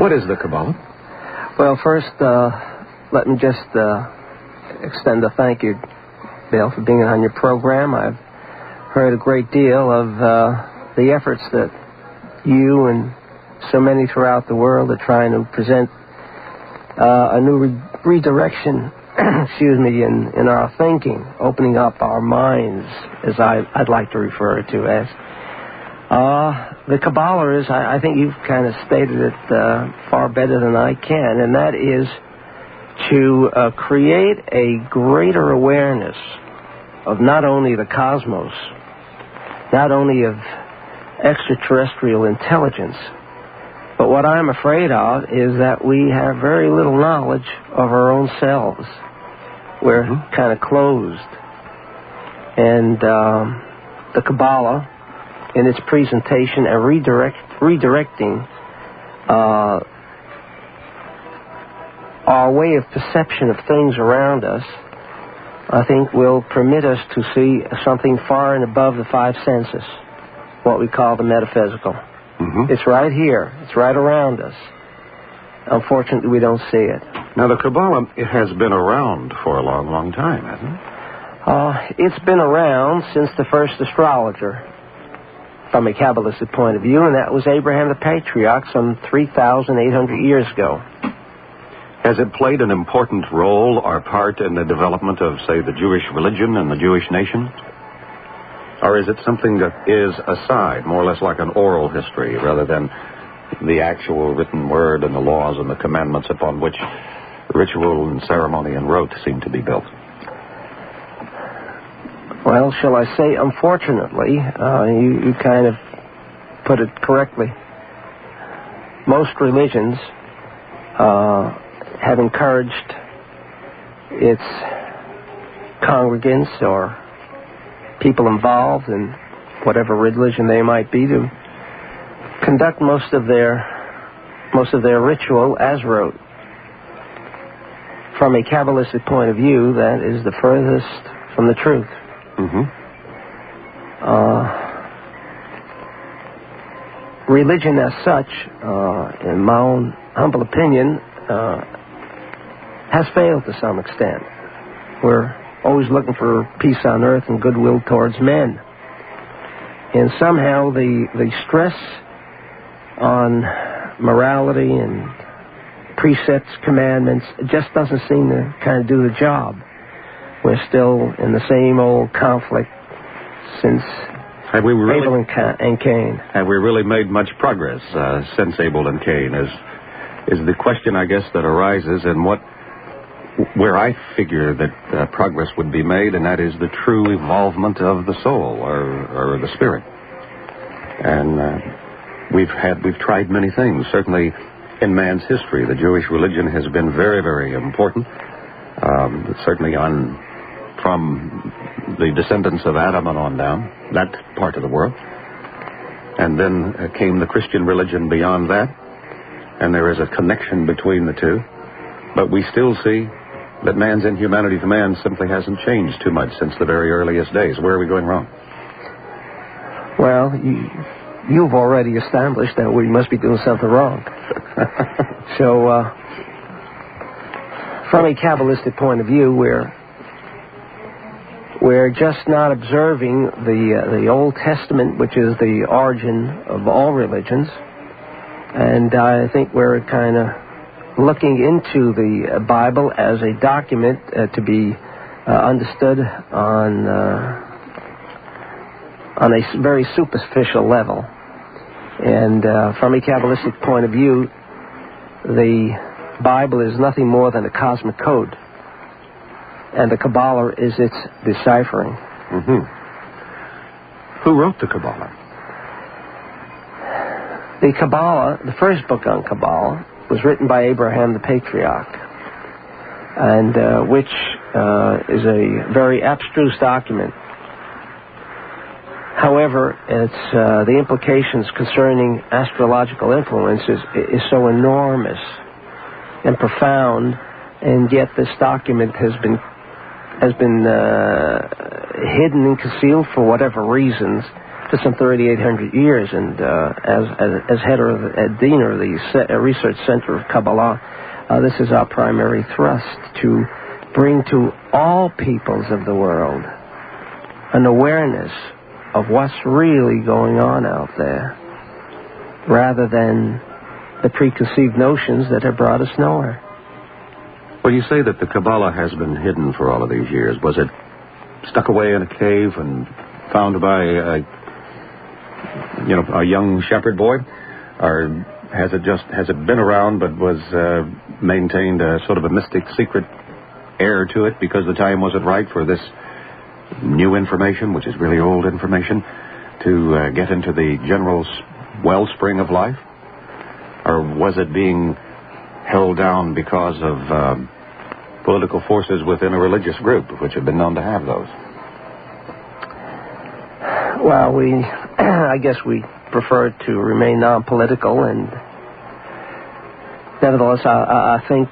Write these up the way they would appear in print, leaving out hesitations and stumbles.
What is the Kabbalah? Well, first, let me just extend a thank you, Bill, for being on your program. I've heard a great deal of the efforts that you and so many throughout the world are trying to present a new redirection, in our thinking, opening up our minds, as I'd like to refer to as. The Kabbalah is, I think you've kind of stated it far better than I can, and that is to create a greater awareness of not only the cosmos, not only of extraterrestrial intelligence, but what I'm afraid of is that we have very little knowledge of our own selves. We're kind of closed. And the Kabbalah, in its presentation and redirecting our way of perception of things around us, I think will permit us to see something far and above the five senses, what we call the metaphysical. It's right here. It's right around us. Unfortunately, we don't see it. Now, the Kabbalah has been around for a long, long time, hasn't it? It's been around since the first astrologer, from a Kabbalistic point of view, and that was Abraham the Patriarch some 3,800 years ago. Has it played an important role or part in the development of, say, the Jewish religion and the Jewish nation? Or is it something that is aside, more or less like an oral history, rather than the actual written word and the laws and the commandments upon which ritual and ceremony and rote seem to be built? Well, shall I say, unfortunately, you kind of put it correctly. Most religions have encouraged its congregants or people involved in whatever religion they might be to conduct most of their ritual as rote. From a Kabbalistic point of view, that is the furthest from the truth. Religion as such, in my own humble opinion, has failed to some extent. We're always looking for peace on earth and goodwill towards men. And somehow the stress on morality and precepts, commandments, it just doesn't seem to kind of do the job. We're still in the same old conflict since Abel and Cain. Have we really made much progress since Abel and Cain? Is the question, I guess, that arises, and where I figure that progress would be made, and that is the true evolvement of the soul or the spirit. And we've tried many things. Certainly, in man's history, the Jewish religion has been very, very important. Certainly from the descendants of Adam and on down, that part of the world. And then came the Christian religion beyond that, and there is a connection between the two. But we still see that man's inhumanity to man simply hasn't changed too much since the very earliest days. Where are we going wrong? Well, you've already established that we must be doing something wrong. So, from a Kabbalistic point of view, we're just not observing the Old Testament, which is the origin of all religions. And I think we're kind of looking into the Bible as a document to be understood on a very superficial level. And from a Kabbalistic point of view, the Bible is nothing more than a cosmic code, and the Kabbalah is its deciphering. Who wrote the Kabbalah? The Kabbalah, the first book on Kabbalah, was written by Abraham the Patriarch, and which is a very abstruse document. However, it's the implications concerning astrological influences is so enormous and profound, and yet this document has been hidden and concealed for whatever reasons for some 3,800 years, and as head of Dean of the Research Center of Kabbalah, this is our primary thrust, to bring to all peoples of the world an awareness of what's really going on out there, rather than the preconceived notions that have brought us nowhere. Well, you say that the Kabbalah has been hidden for all of these years. Was it stuck away in a cave and found by a young shepherd boy, or has it been around but was maintained a sort of a mystic secret air to it because the time wasn't right for this new information, which is really old information, to get into the general wellspring of life? Or was it being held down because of political forces within a religious group, which have been known to have those? Well, I guess we prefer to remain non-political, and nevertheless, I think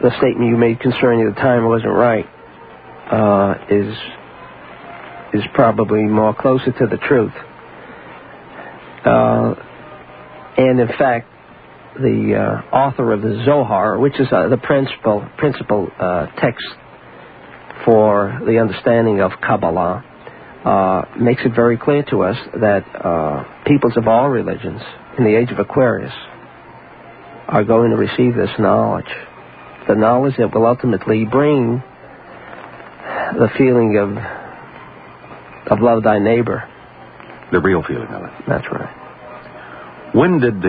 the statement you made concerning the time wasn't right is probably more closer to the truth. And in fact, the author of the Zohar, which is the principal text for the understanding of Kabbalah, makes it very clear to us that peoples of all religions in the age of Aquarius are going to receive this knowledge, the knowledge that will ultimately bring the feeling of love thy neighbor. The real feeling of it. That's right. When did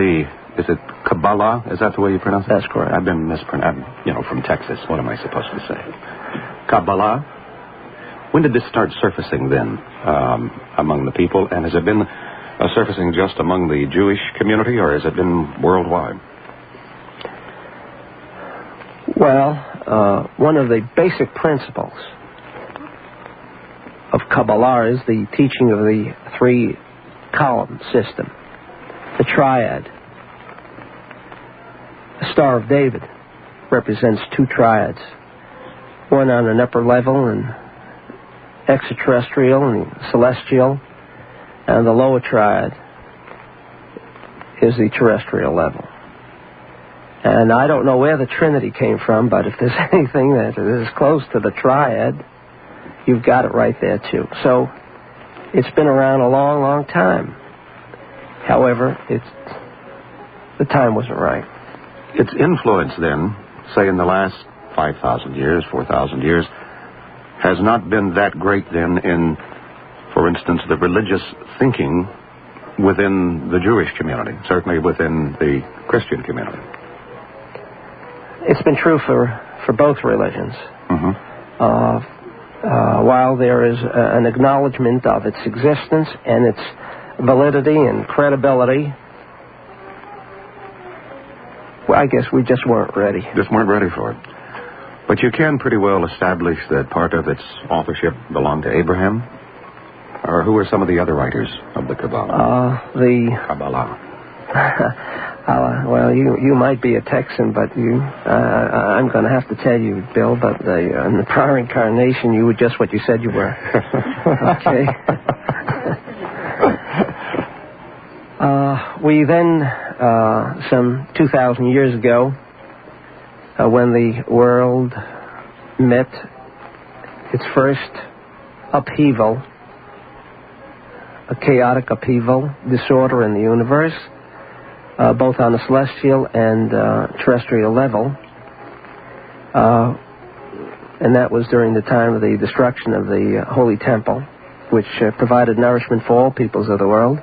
is it Kabbalah? Is that the way you pronounce it? That's correct. I've been mispronouncing, from Texas. What am I supposed to say? Kabbalah? When did this start surfacing then among the people? And has it been surfacing just among the Jewish community, or has it been worldwide? Well, one of the basic principles of Kabbalah is the teaching of the three-column system, the triad. The Star of David represents two triads, one on an upper level and extraterrestrial and celestial, and the lower triad is the terrestrial level. And I don't know where the Trinity came from, but if there's anything that is close to the triad, you've got it right there too. So it's been around a long, long time. However, the time wasn't right. Its influence then, say in the last 5,000 years, 4,000 years, has not been that great then in, for instance, the religious thinking within the Jewish community, certainly within the Christian community. It's been true for both religions. Mm-hmm. While there is an acknowledgement of its existence and its validity and credibility, well, I guess we just weren't ready. Just weren't ready for it. But you can pretty well establish that part of its authorship belonged to Abraham? Or who are some of the other writers of the Kabbalah? Kabbalah. Well, you might be a Texan, but I'm going to have to tell you, Bill, but in the prior incarnation, you were just what you said you were. Okay. We then, some 2,000 years ago, when the world met its first upheaval, a chaotic upheaval, disorder in the universe, both on the celestial and terrestrial level, and that was during the time of the destruction of the Holy Temple, which provided nourishment for all peoples of the world.